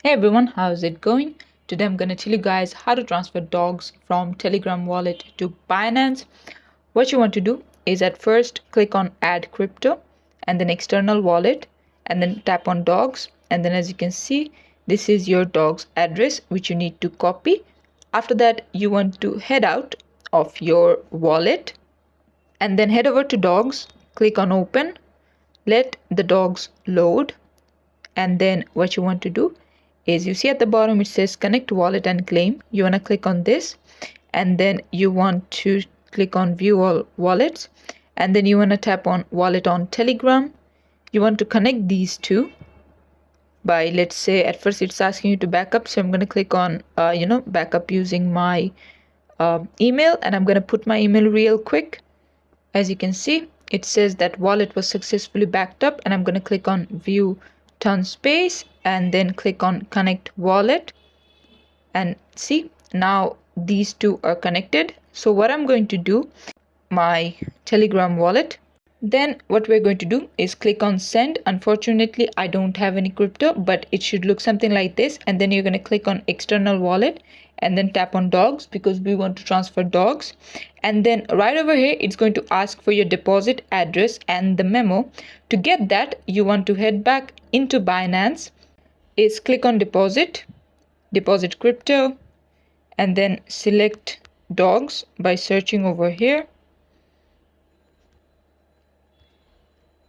Hey everyone, how's it going? Today I'm gonna tell you guys how to transfer dogs from Telegram wallet to Binance. What you want to do is at first click on add crypto and then external wallet and then tap on dogs, and then as you can see this is your dog's address which you need to copy. After that you want to head out of your wallet and then head over to dogs, click on open, let the dogs load, and then what you want to do is you see at the bottom it says connect wallet and claim. You want to click on this and then you want to click on view all wallets and then you want to tap on wallet on Telegram. You want to connect these two by, let's say at first it's asking you to backup, so I'm going to click on backup using my email, and I'm going to put my email real quick. As you can see it says that wallet was successfully backed up, and I'm going to click on view turn space and then click on connect wallet, and see now these two are connected. So what I'm going to do, my Telegram wallet, then what we're going to do is click on send. Unfortunately I don't have any crypto, but it should look something like this, and then you're going to click on external wallet and then tap on dogs because we want to transfer dogs, and then right over here it's going to ask for your deposit address and the memo. To get that you want to head back into Binance, is click on deposit crypto, and then select dogs by searching over here.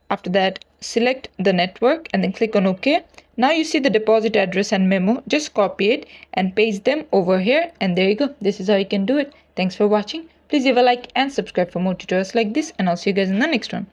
After that select the network and then click on OK. Now you see the deposit address and memo, just copy it and paste them over here, and there you go. This is how you can do it. Thanks for watching. Please leave a like and subscribe for more tutorials like this, and I'll see you guys in the next one.